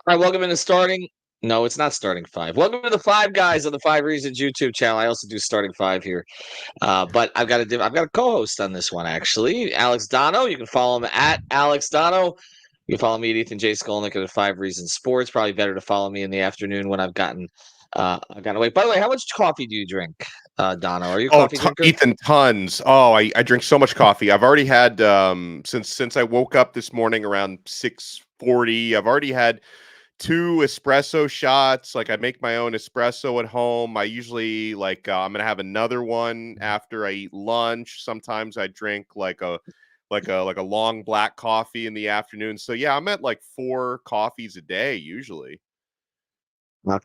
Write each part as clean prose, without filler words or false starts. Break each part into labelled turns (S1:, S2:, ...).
S1: All right, welcome into starting. No, it's not starting five. Welcome to the Five Guys on the Five Reasons YouTube channel. I also do starting five here, but I've got a co-host on this one actually, Alex Donno. You can follow him at Alex Donno. You can follow me at Ethan J. Skolnick at Five Reasons Sports. Probably better to follow me in the afternoon when I've gotten away. By the way, how much coffee do you drink, Donno? Are you a coffee drinker?
S2: Ethan, tons. I drink so much coffee. I've already had since I woke up this morning around 6:40. I've already had 2 espresso shots. Like I make my own espresso at home. I usually I'm gonna have another one after I eat lunch. Sometimes I drink like a long black coffee in the afternoon. So yeah, I'm at like 4 coffees a day usually.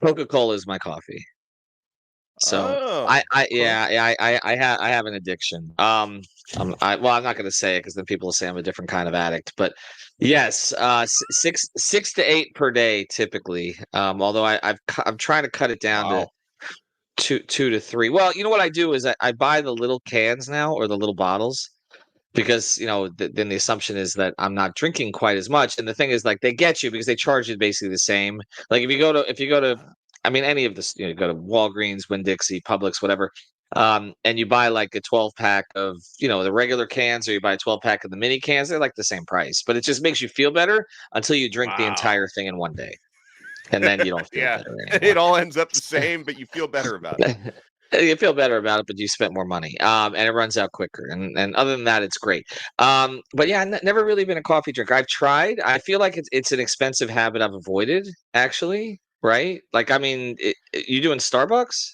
S1: Coca-Cola is my coffee. So I have an addiction. I'm not going to say it because then people will say I'm a different kind of addict. But yes, 6 to 8 per day typically. Although I'm trying to cut it down to 2 to 3. Well, you know what I do is I buy the little cans now or the little bottles because then the assumption is that I'm not drinking quite as much. And the thing is, like, they get you because they charge you basically the same. Like if you go to I mean, any of this, you go to Walgreens, Winn-Dixie, Publix, whatever, and you buy like a 12-pack of, the regular cans, or you buy a 12-pack of the mini cans, they're like the same price. But it just makes you feel better until you drink the entire thing in one day. And then you don't feel better anymore.
S2: It all ends up the same, but you feel better about it.
S1: You feel better about it, but you spent more money, and it runs out quicker. And other than that, it's great. But yeah, never really been a coffee drinker. I've tried. I feel like it's an expensive habit I've avoided, actually. Right? Like, I mean, you doing Starbucks?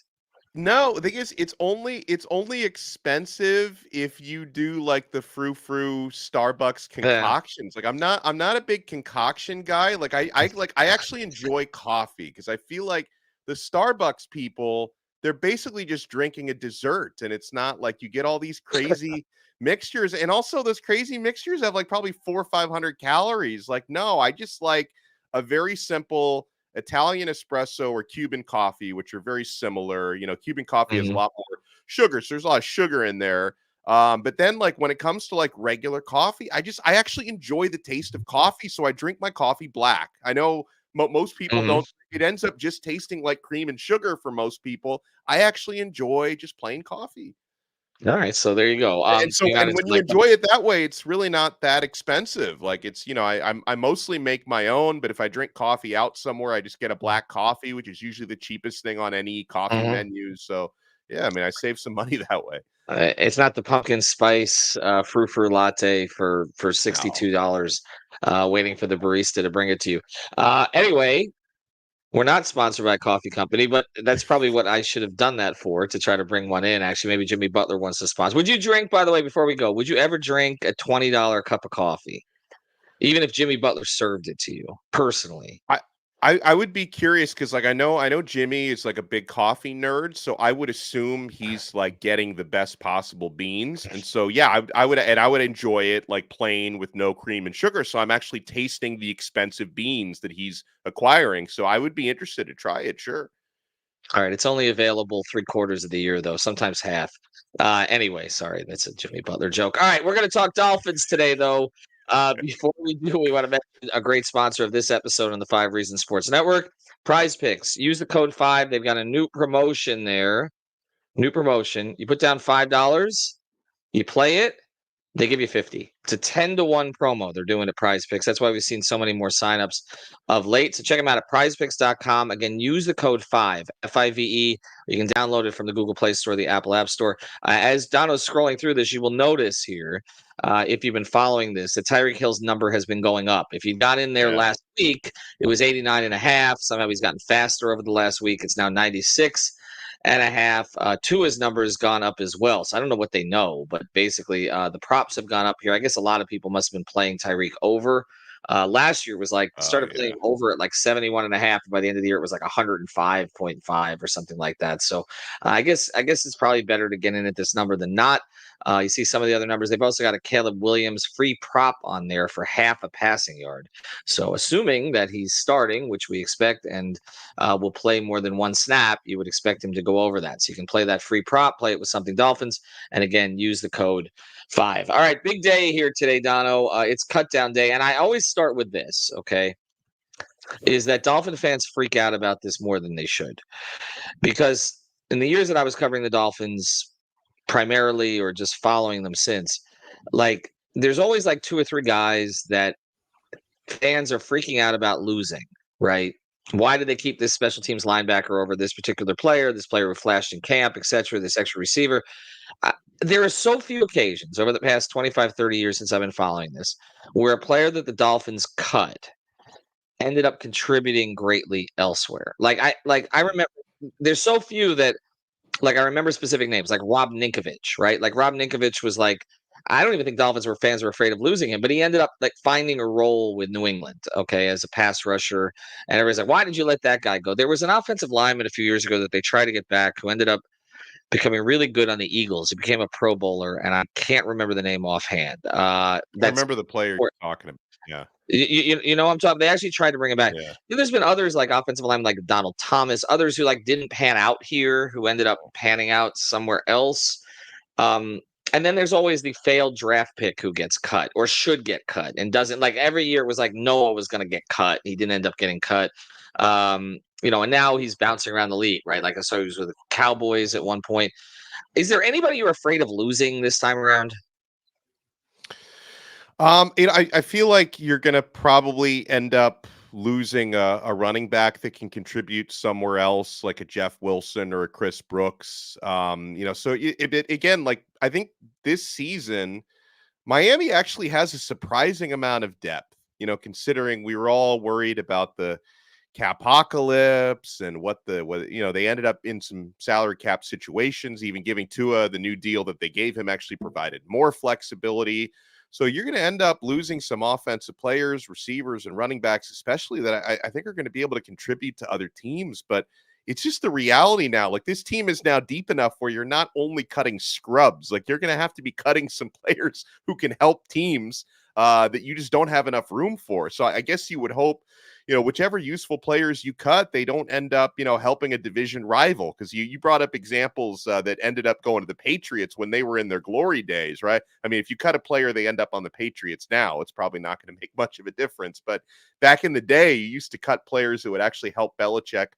S2: No, the thing is, it's only expensive if you do like the frou-frou Starbucks concoctions. Like I'm not a big concoction guy. Like I actually enjoy coffee because I feel like the Starbucks people, they're basically just drinking a dessert, and it's not like you get all these crazy mixtures, and also those crazy mixtures have like probably 400 or 500 calories. Like, no, I just like a very simple Italian espresso or Cuban coffee, which are very similar. Cuban coffee has a lot more sugar, so there's a lot of sugar in there. But then, like, when it comes to like regular coffee, I actually enjoy the taste of coffee, so I drink my coffee black. I know most people don't. It ends up just tasting like cream and sugar for most people. I actually enjoy just plain coffee.
S1: All right, so there you go.
S2: And when you enjoy it that way, it's really not that expensive. Like it's, I mostly make my own, but if I drink coffee out somewhere, I just get a black coffee, which is usually the cheapest thing on any coffee menu. So yeah, I mean, I save some money that way.
S1: It's not the pumpkin spice frou-frou latte for $62, waiting for the barista to bring it to you. Anyway, we're not sponsored by a coffee company, but that's probably what I should have done that for, to try to bring one in. Actually, maybe Jimmy Butler wants to sponsor. Would you drink, by the way, before we go, would you ever drink a $20 cup of coffee, even if Jimmy Butler served it to you personally?
S2: I would be curious because, like, I know Jimmy is like a big coffee nerd, so I would assume he's like getting the best possible beans, and so yeah, I would enjoy it like plain with no cream and sugar. So I'm actually tasting the expensive beans that he's acquiring. So I would be interested to try it. Sure.
S1: All right, it's only available 3/4 of the year, though, sometimes half. Anyway, sorry, that's a Jimmy Butler joke. All right, we're going to talk Dolphins today, though. Before we do, we want to mention a great sponsor of this episode on the Five Reasons Sports Network, Prize Picks. Use the code 5. They've got a new promotion there. New promotion. You put down $5, you play it, they give you 50. It's a 10-to-1 promo they're doing at Prize Picks. That's why we've seen so many more signups of late. So check them out at prizepicks.com. Again, use the code 5, F-I-V-E. You can download it from the Google Play Store, the Apple App Store. As Donno's scrolling through this, you will notice here, if you've been following this, that Tyreek Hill's number has been going up. If you got in there last week, it was 89.5. Somehow he's gotten faster over the last week. It's now 96.5. Tua's number has gone up as well. So I don't know what they know, but basically the props have gone up here. I guess a lot of people must have been playing Tyreek over. Last year was like started playing over at like 71.5. By the end of the year, it was like 105.5 or something like that. So I guess it's probably better to get in at this number than not. You see some of the other numbers. They've also got a Caleb Williams free prop on there for half a passing yard. So assuming that he's starting, which we expect, and will play more than one snap, you would expect him to go over that. So you can play that free prop, play it with something Dolphins, and again, use the code 5. All right, big day here today, Donno. It's cut down day, and I always start with this, okay? is that Dolphin fans freak out about this more than they should. Because in the years that I was covering the Dolphins primarily or just following them since, like there's always like 2 or 3 guys that fans are freaking out about losing, right? Why did they keep this special teams linebacker over this particular player, this player who flashed in camp, etc., this extra receiver? There are so few occasions over the past 25, 30 years since I've been following this where a player that the Dolphins cut ended up contributing greatly elsewhere. I remember there's so few that I remember specific names like Rob Ninkovich, right? Like Rob Ninkovich was like, I don't even think Dolphins fans were afraid of losing him, but he ended up like finding a role with New England, okay, as a pass rusher. And everybody's like, why did you let that guy go? There was an offensive lineman a few years ago that they tried to get back who ended up becoming really good on the Eagles. He became a Pro Bowler, and I can't remember the name offhand.
S2: I remember the player you're talking about. Yeah.
S1: You know what I'm talking. They actually tried to bring him back. Yeah. There's been others like offensive linemen like Donald Thomas, others who like didn't pan out here, who ended up panning out somewhere else. And then there's always the failed draft pick who gets cut or should get cut and doesn't. Like every year it was like Noah was going to get cut. He didn't end up getting cut. And now he's bouncing around the league, right? Like I saw he was with the Cowboys at one point. Is there anybody you're afraid of losing this time around?
S2: I feel like you're going to probably end up losing a running back that can contribute somewhere else, like a Jeff Wilson or a Chris Brooks. So again, like I think this season, Miami actually has a surprising amount of depth, considering we were all worried about the capocalypse and what they ended up in some salary cap situations. Even giving Tua the new deal that they gave him actually provided more flexibility. So you're going to end up losing some offensive players, receivers, and running backs, especially that I think are going to be able to contribute to other teams. But it's just the reality now. Like this team is now deep enough where you're not only cutting scrubs, like you're going to have to be cutting some players who can help teams that you just don't have enough room for. So I guess you would hope, whichever useful players you cut, they don't end up, helping a division rival. Because you brought up examples that ended up going to the Patriots when they were in their glory days, right? I mean, if you cut a player, they end up on the Patriots now. It's probably not going to make much of a difference. But back in the day, you used to cut players who would actually help Belichick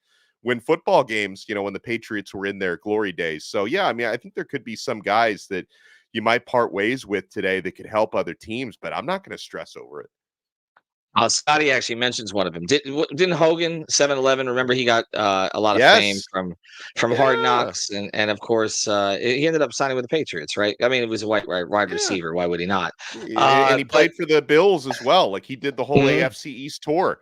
S2: win football games, when the Patriots were in their glory days. So, yeah, I mean, I think there could be some guys that you might part ways with today that could help other teams, but I'm not going to stress over it.
S1: Scotty actually mentions one of them. Didn't Hogan 7-Eleven? Remember, he got a lot of fame from Hard Knocks, and of course he ended up signing with the Patriots, right? I mean, it was a wide receiver. Why would he not?
S2: And he played for the Bills as well. Like he did the whole AFC East tour.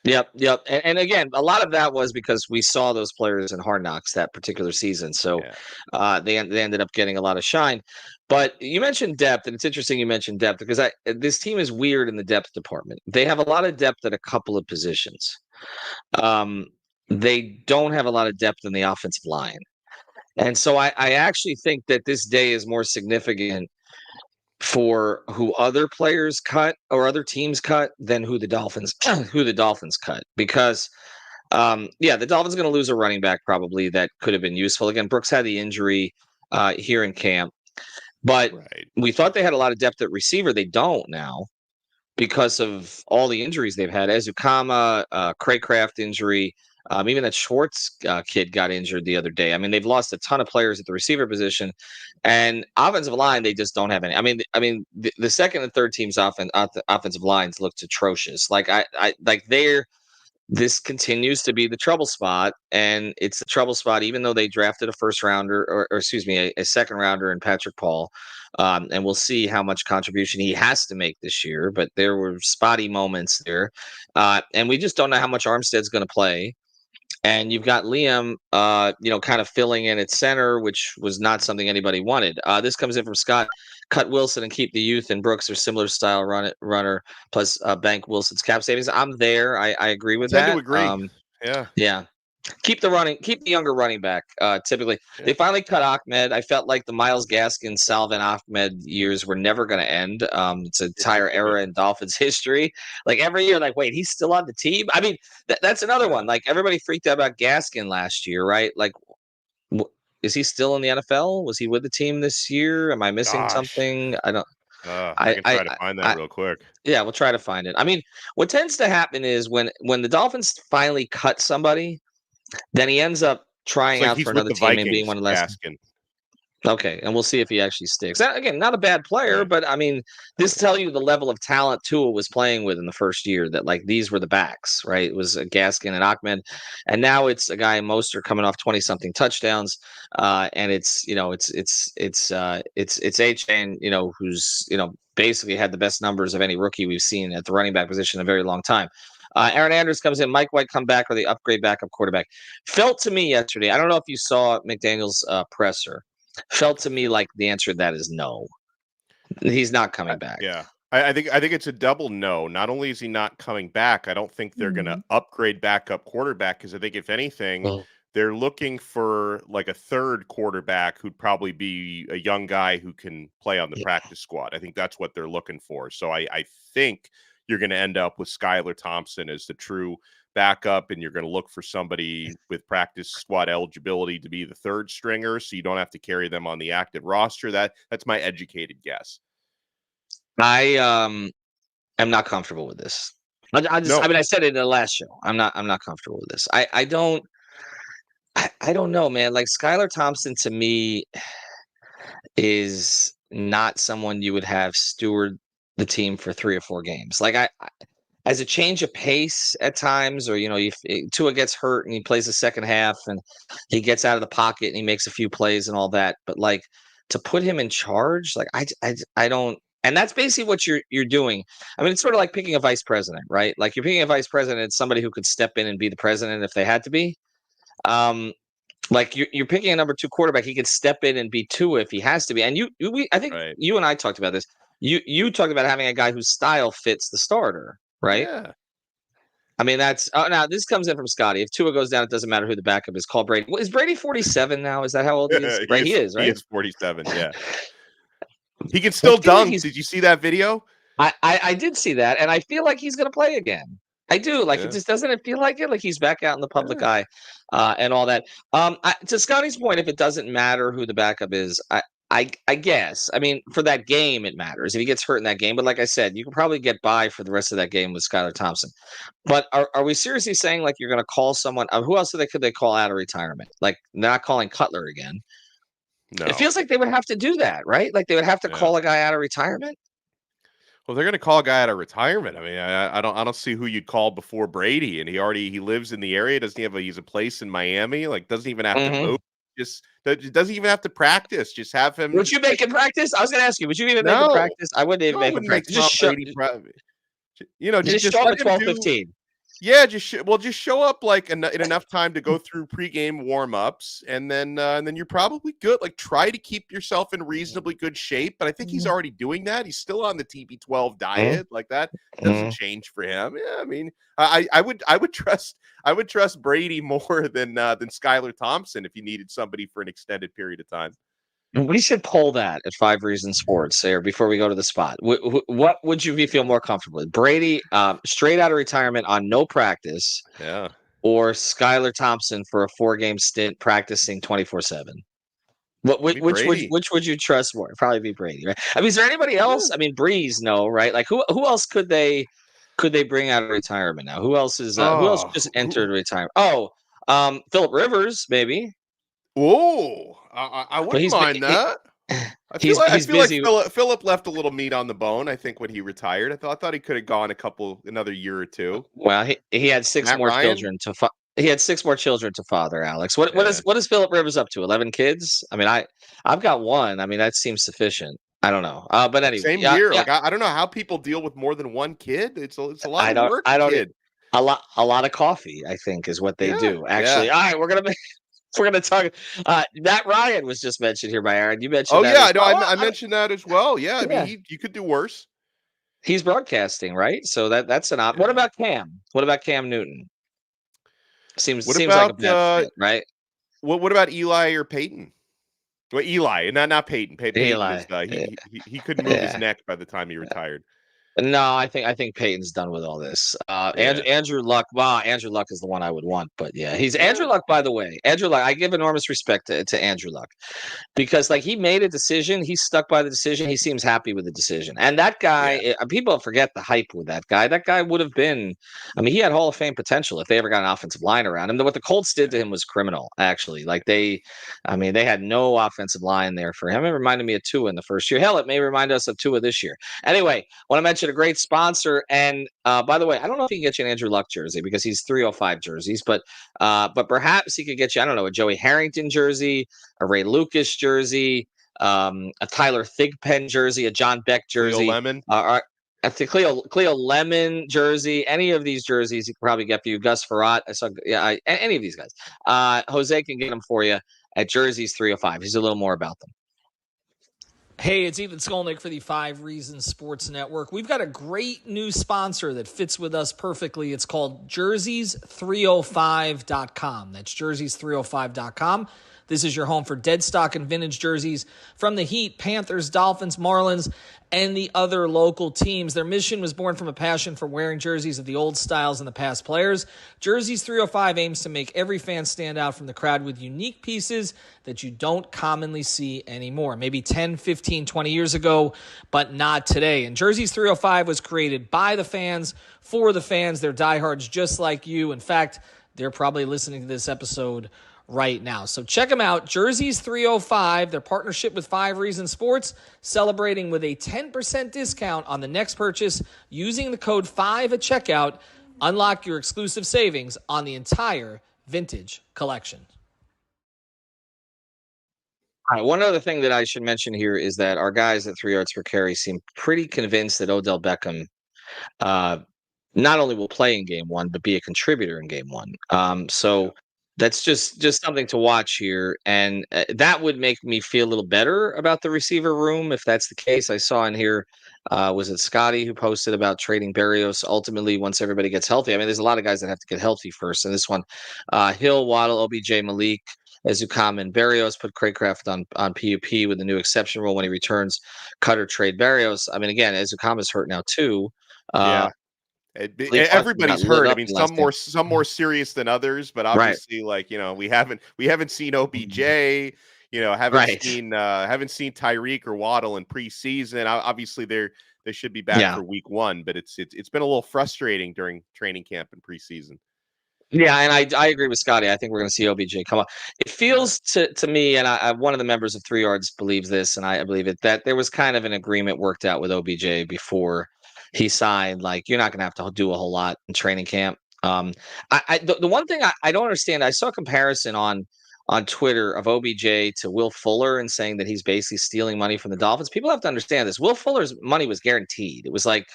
S1: Yep. And again, a lot of that was because we saw those players in Hard Knocks that particular season. So they ended up getting a lot of shine. But you mentioned depth, and it's interesting you mentioned depth because this team is weird in the depth department. They have a lot of depth at a couple of positions. They don't have a lot of depth in the offensive line. And so I actually think that this day is more significant for who other players cut or other teams cut than who the Dolphins cut, because the Dolphins are going to lose a running back probably that could have been useful. Again, Brooks had the injury here in camp, but we thought they had a lot of depth at receiver. They don't now because of all the injuries they've had. Ezukama, Cracraft injury. Even that Schwartz kid got injured the other day. I mean, they've lost a ton of players at the receiver position, and offensive line they just don't have any. I mean, the second and third team's offensive lines looked atrocious. This continues to be the trouble spot, and it's the trouble spot even though they drafted a first rounder or excuse me, a second rounder in Patrick Paul, and we'll see how much contribution he has to make this year. But there were spotty moments there, and we just don't know how much Armstead's going to play. And you've got Liam, kind of filling in at center, which was not something anybody wanted. This comes in from Scott. Cut Wilson and keep the youth, and Brooks are similar style runner, plus bank Wilson's cap savings. I'm there. I agree with that.
S2: I agree.
S1: Yeah. Keep the younger running back. Typically, they finally cut Ahmed. I felt like the Myles Gaskin, Salvin Ahmed years were never going to end. It's an entire era in Dolphins history. Like every year, like, wait, he's still on the team. I mean, that's another one. Like everybody freaked out about Gaskin last year, right? Like, is he still in the NFL? Was he with the team this year? Am I missing something? I don't.
S2: I can try to find that real quick.
S1: Yeah, we'll try to find it. I mean, what tends to happen is when the Dolphins finally cut somebody, then he ends up trying out for another team and being one of the less. Okay, and we'll see if he actually sticks. Again, not a bad player, but I mean, this tells you the level of talent Tua was playing with in the first year. That like these were the backs, right? It was Gaskin and Ahmed, and now it's a guy Mostert coming off 20-something touchdowns, and it's A-Chain, who's basically had the best numbers of any rookie we've seen at the running back position in a very long time. Aaron Andrews comes in. Mike White come back, or the upgrade backup quarterback. Felt to me yesterday. I don't know if you saw McDaniel's presser. Felt to me like the answer to that is no. He's not coming back.
S2: Yeah. I think it's a double no. Not only is he not coming back, I don't think they're going to upgrade backup quarterback, because I think if anything, they're looking for like a third quarterback who'd probably be a young guy who can play on the practice squad. I think that's what they're looking for. So I think you're going to end up with Skyler Thompson as the true backup, and you're going to look for somebody with practice squad eligibility to be the third stringer, so you don't have to carry them on the active roster. That's my educated guess.
S1: I am not comfortable with this. I mean, I said it in the last show. I'm not comfortable with this. I don't know, man. Like Skyler Thompson to me is not someone you would have steward the team for 3 or 4 games. Like as a change of pace at times, or if Tua gets hurt and he plays the second half and he gets out of the pocket and he makes a few plays and all that, but like to put him in charge, like I don't. And that's basically what you're doing. I mean, it's sort of like picking a vice president, right? Like you're picking a vice president, it's somebody who could step in and be the president if they had to be. Like you're picking a number 2 quarterback, he could step in and be Tua if he has to be. And I think you and I talked about this. You talked about having a guy whose style fits the starter. Right.
S2: Yeah.
S1: I mean, that's now this comes in from Scotty. If Tua goes down, it doesn't matter who the backup is. Call Brady. Is Brady 47 now? Is that how old he is? Right, he is. Right,
S2: he is 47. Yeah, he can still dunk. Did you see that video?
S1: I did see that, and I feel like he's going to play again. I do. Like it just doesn't feel like it. Like he's back out in the public eye, and all that. To Scotty's point, if it doesn't matter who the backup is, I guess. I mean, for that game, it matters if he gets hurt in that game. But like I said, you can probably get by for the rest of that game with Skyler Thompson. But are we seriously saying like you're going to call someone? Who else could they call out of retirement? Like not calling Cutler again. No. It feels like they would have to do that, right? Like they would have to call a guy out of retirement.
S2: Well, they're going to call a guy out of retirement. I mean, I don't see who you'd call before Brady, and he lives in the area. Doesn't he have he's a place in Miami? Like doesn't even have to move. Just doesn't even have to practice. Just have him.
S1: Would you make him practice? I was going to ask you. Would you even make him practice? I wouldn't even make him practice. Just show,
S2: just
S1: show up at 12:15.
S2: Yeah, just show up like in enough time to go through pregame warm-ups, and then you're probably good. Like try to keep yourself in reasonably good shape. But I think he's already doing that. He's still on the TB12 diet. Like that doesn't change for him. Yeah, I mean, I would trust Brady more than Skyler Thompson if you needed somebody for an extended period of time.
S1: We should poll that at 5 Reasons Sports there before we go to the spot. What would you feel more comfortable with? Brady straight out of retirement on no practice, or Skyler Thompson for a 4-game stint practicing 24/7? Which would you trust more? Probably be Brady, right? I mean, is there anybody else? I mean, Breeze, no, right? Like who else could they bring out of retirement now? Who else just entered retirement? Philip Rivers, maybe.
S2: Oh, I wouldn't mind that. I feel like Philip left a little meat on the bone, I think, when he retired. I thought he could have gone another year or two.
S1: Well, he had 6 more children to he had 6 more children to father, Alex. What is Philip Rivers up to? 11 kids? I mean, I've got 1. I mean, that seems sufficient. I don't know. But anyway,
S2: same year. Yeah. Like I don't know how people deal with more than 1 kid. It's a lot of work.
S1: A lot of coffee, I think, is what they do. Actually, all right, we're gonna talk. Matt Ryan was just mentioned here by Aaron. You mentioned.
S2: Oh yeah, I mentioned that as well. Yeah, I mean, you could do worse.
S1: He's broadcasting, right? So that's an option. What about Cam? What about Cam Newton? Seems like a bad fit, right?
S2: What about Eli or Peyton? Well, Eli, not Peyton. Peyton
S1: Eli.
S2: he couldn't move his neck by the time he retired.
S1: No, I think Peyton's done with all this. Andrew Luck. Well, Andrew Luck is the one I would want, but yeah, he's Andrew Luck. By the way, Andrew Luck. I give enormous respect to Andrew Luck because like he made a decision, he stuck by the decision. He seems happy with the decision, and that guy. People forget the hype with that guy. That guy would have been. I mean, he had Hall of Fame potential if they ever got an offensive line around him. What the Colts did to him was criminal. Actually, like they had no offensive line there for him. It reminded me of Tua in the first year. Hell, it may remind us of Tua this year. Anyway, want to mention a great sponsor. And by the way, I don't know if he can get you an Andrew Luck jersey because he's 305 jerseys, but perhaps he could get you, I don't know, a Joey Harrington jersey, a Ray Lucas jersey, a Tyler Thigpen jersey, a John Beck jersey,
S2: Cleo Lemon.
S1: I think Cleo Lemon jersey, any of these jerseys you can probably get for you. Gus Farrat, any of these guys. Jose can get them for you at Jerseys 305. He's a little more about them.
S3: Hey, it's Ethan Skolnick for the 5 Reasons Sports Network. We've got a great new sponsor that fits with us perfectly. It's called jerseys305.com. That's jerseys305.com. This is your home for dead stock and vintage jerseys from the Heat, Panthers, Dolphins, Marlins, and the other local teams. Their mission was born from a passion for wearing jerseys of the old styles and the past players. Jerseys 305 aims to make every fan stand out from the crowd with unique pieces that you don't commonly see anymore. Maybe 10, 15, 20 years ago, but not today. And Jerseys 305 was created by the fans, for the fans. They're diehards just like you. In fact, they're probably listening to this episode right now. So check them out, Jerseys 305, their partnership with 5 Reasons Sports, celebrating with a 10% discount on the next purchase using the code 5 at checkout. Unlock your exclusive savings on the entire vintage collection.
S1: All right, one other thing that I should mention here is that our guys at 3 yards per carry seem pretty convinced that Odell Beckam not only will play in game 1, but be a contributor in game 1. So that's just something to watch here, and that would make me feel a little better about the receiver room if that's the case. I saw in here, was it Scotty who posted about trading Berrios ultimately once everybody gets healthy? I mean, there's a lot of guys that have to get healthy first, and this one, Hill, Waddle, OBJ, Malik, Ezukam, and Berrios put Cracraft on PUP with the new exception rule when he returns. Cut or trade Berrios. I mean, again, Ezukam is hurt now too.
S2: Everybody's hurt. I mean, some more serious than others, but obviously, like we haven't seen OBJ. Haven't seen Tyreek or Waddle in preseason. Obviously, they should be back for week 1, but it's been a little frustrating during training camp and preseason.
S1: Yeah, and I agree with Scotty. I think we're going to see OBJ come up. It feels to me, and one of the members of 3 yards believes this, and I believe it, that there was kind of an agreement worked out with OBJ before he signed. Like, you're not going to have to do a whole lot in training camp. The one thing I don't understand, I saw a comparison on Twitter of OBJ to Will Fuller and saying that he's basically stealing money from the Dolphins. People have to understand this. Will Fuller's money was guaranteed. It was like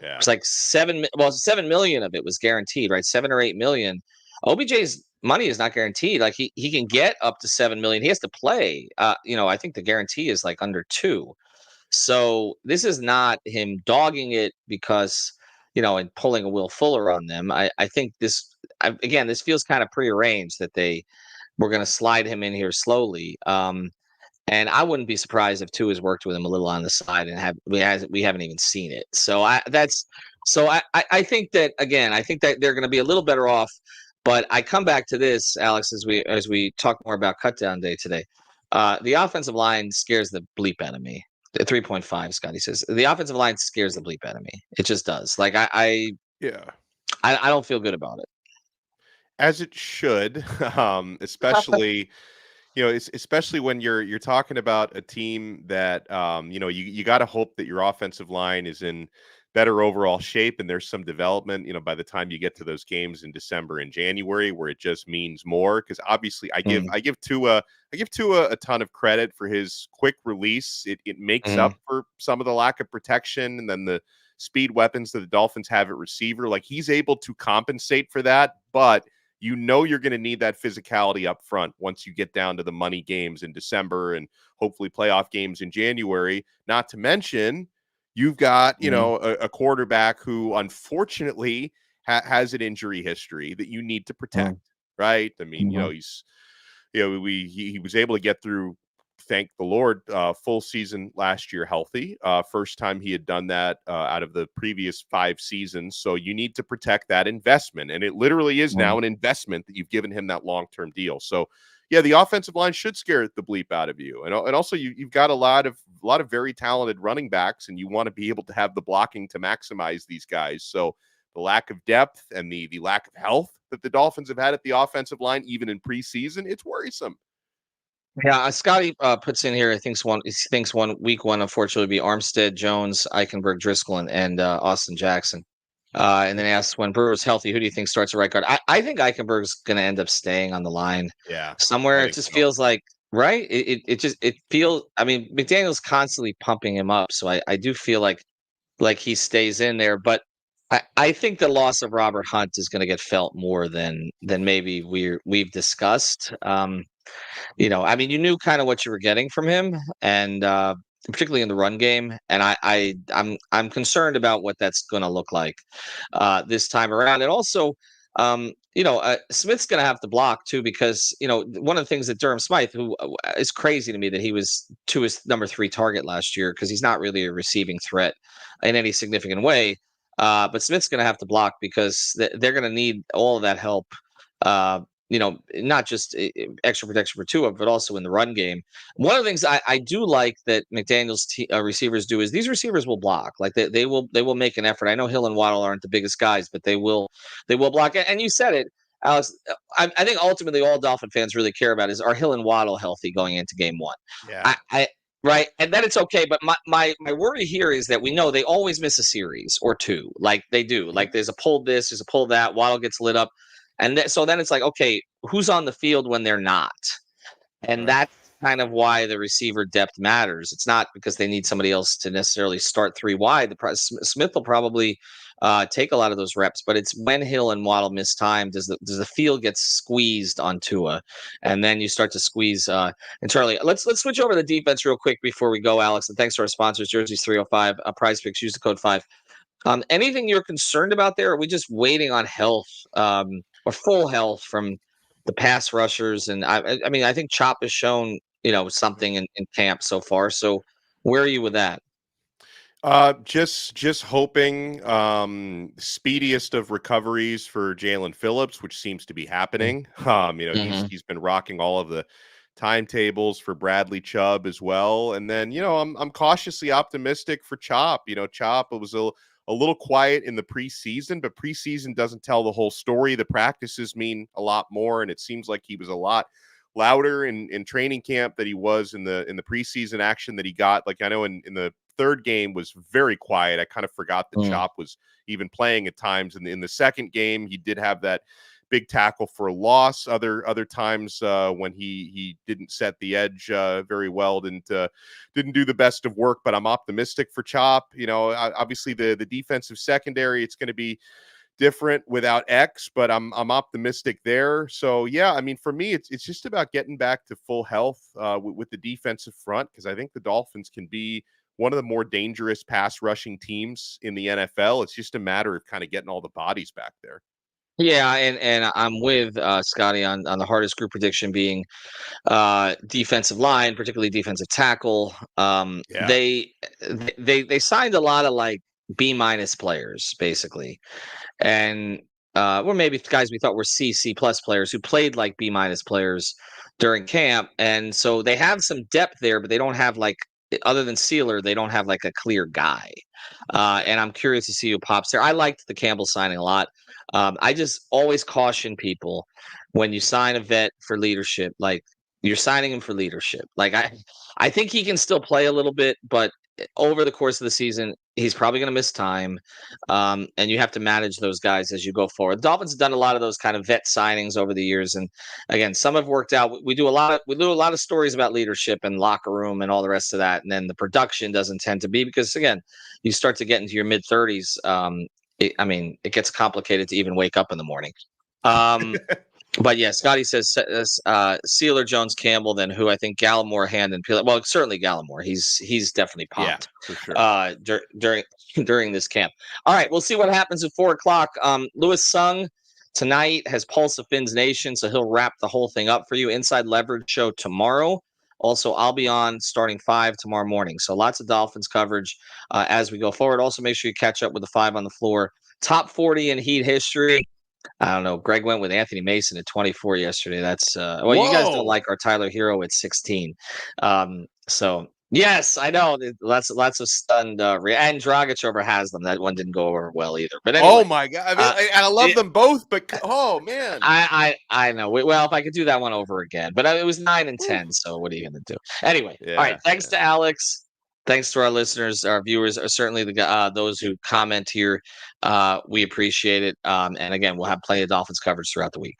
S1: $7 million of it was guaranteed, right? 7 or 8 million. OBJ's money is not guaranteed. Like he can get up to 7 million. He has to play. I think the guarantee is like under 2. So this is not him dogging it because, and pulling a Will Fuller on them. I think this feels kind of prearranged that they were going to slide him in here slowly. And I wouldn't be surprised if Tua has worked with him a little on the side and we haven't even seen it. So I think that, again, I think that they're going to be a little better off. But I come back to this, Alex, as we talk more about cutdown day today. The offensive line scares the bleep out of me. 3.5, Scotty says. The offensive line scares the bleep out of me. It just does. Like I don't feel good about it.
S2: As it should, especially especially when you're talking about a team that you got to hope that your offensive line is in better overall shape and there's some development, by the time you get to those games in December and January where it just means more. Because obviously I give Tua a ton of credit for his quick release. It makes up for some of the lack of protection and then the speed weapons that the Dolphins have at receiver. Like, he's able to compensate for that, but you're going to need that physicality up front once you get down to the money games in December and hopefully playoff games in January. Not to mention, you've got, a quarterback who unfortunately has an injury history that you need to protect, right? I mean, he was able to get through thank the Lord, full season last year healthy. First time he had done that out of the previous 5 seasons. So you need to protect that investment. And it literally is now an investment that you've given him that long-term deal. So yeah, the offensive line should scare the bleep out of you. And also you've got a lot of very talented running backs, and you want to be able to have the blocking to maximize these guys. So the lack of depth and the lack of health that the Dolphins have had at the offensive line, even in preseason, it's worrisome.
S1: Yeah, Scotty puts in here. He thinks week one, unfortunately, would be Armstead, Jones, Eichenberg, Driscoll, and Austin Jackson. And then asks, when Brewer's healthy, who do you think starts at right guard? I think Eichenberg's going to end up staying on the line.
S2: Yeah,
S1: somewhere. It just feels like, right. It feels. I mean, McDaniel's constantly pumping him up, so I do feel like he stays in there. But I think the loss of Robert Hunt is going to get felt more than maybe we've discussed. I mean, you knew kind of what you were getting from him, and particularly in the run game. And I'm concerned about what that's going to look like this time around. And also, Smith's going to have to block too, because one of the things that Durham Smythe, who is crazy to me that he was to his number 3 target last year, because he's not really a receiving threat in any significant way. But Smith's going to have to block, because they're going to need all of that help. Not just extra protection for Tua, but also in the run game. One of the things I do like that McDaniel's receivers do is these receivers will block. Like they will make an effort. I know Hill and Waddle aren't the biggest guys, but they will block. And you said it, Alex. I think ultimately all Dolphin fans really care about is, are Hill and Waddle healthy going into game one?
S2: Yeah.
S1: Right. And then it's okay. But my worry here is that we know they always miss a series or two. Like they do. Like there's a pull this, there's a pull that. Waddle gets lit up. And so then it's like, okay, who's on the field when they're not? And that's kind of why the receiver depth matters. It's not because they need somebody else to necessarily start 3 wide. Smith will probably take a lot of those reps, but it's when Hill and Waddle miss time, does the field get squeezed on Tua, and then you start to squeeze internally. Let's switch over to the defense real quick before we go, Alex. And thanks to our sponsors, Jerseys 305, Prize Picks. Use the code 5. Anything you're concerned about there? Or are we just waiting on health? Or full health from the pass rushers? And I mean, I think Chop has shown, something in camp so far. So where are you with that?
S2: Just hoping speediest of recoveries for Jaylen Phillips, which seems to be happening. He's been rocking all of the timetables for Bradley Chubb as well. And then, I'm cautiously optimistic for Chop. Chop, it was a little quiet in the preseason, but preseason doesn't tell the whole story. The practices mean a lot more, and it seems like he was a lot louder in training camp than he was in the preseason action that he got. Like I know in the 3rd game was very quiet. I kind of forgot that Chop was even playing at times. And in the 2nd game, he did have that big tackle for a loss. Other times when he didn't set the edge very well, didn't do the best of work. But I'm optimistic for Chop. Obviously the defensive secondary, it's going to be different without X, but I'm optimistic there. So yeah, I mean, for me, it's just about getting back to full health with the defensive front, because I think the Dolphins can be one of the more dangerous pass rushing teams in the NFL. It's just a matter of kind of getting all the bodies back there.
S1: Yeah, and I'm with Scotty on the hardest group prediction being defensive line, particularly defensive tackle. They signed a lot of like B- players basically, and or maybe guys we thought were C+ players who played like B- players during camp, and so they have some depth there, but they don't have like, other than Sealer, they don't have like a clear guy. And I'm curious to see who pops there. I liked the Campbell signing a lot. I just always caution people when you sign a vet for leadership, like you're signing him for leadership. Like I think he can still play a little bit, but over the course of the season, he's probably going to miss time. And you have to manage those guys as you go forward. The Dolphins have done a lot of those kind of vet signings over the years. And again, some have worked out. We do a lot of stories about leadership and locker room and all the rest of that. And then the production doesn't tend to be, because again, you start to get into your mid 30s. It gets complicated to even wake up in the morning. But yeah, Scotty says Sealer, Jones, Campbell, then who? I think Gallimore, Hand, and Peel. Well, certainly Gallimore. He's definitely pumped.
S2: Yeah, for
S1: sure. During this camp. All right, we'll see what happens at 4:00. Lewis Sung tonight has Pulse of Phins Nation, so he'll wrap the whole thing up for you. Inside Leverage show tomorrow. Also, I'll be on starting 5 tomorrow morning. So lots of Dolphins coverage as we go forward. Also, make sure you catch up with the 5 on the floor. Top 40 in Heat history. I don't know. Greg went with Anthony Mason at 24 yesterday. That's well, you guys don't like our Tyler Hero at 16. So yes, I know. Lots of stunned and Dragic over Haslam. That one didn't go over well either. But anyway,
S2: oh my god, I love them both, but oh man,
S1: I know. Well, if I could do that one over again, but it was 9 and 10. So what are you going to do? Anyway, all right. Thanks to Alex. Thanks to our listeners, our viewers, or certainly those who comment here. We appreciate it. And again, we'll have plenty of Dolphins coverage throughout the week.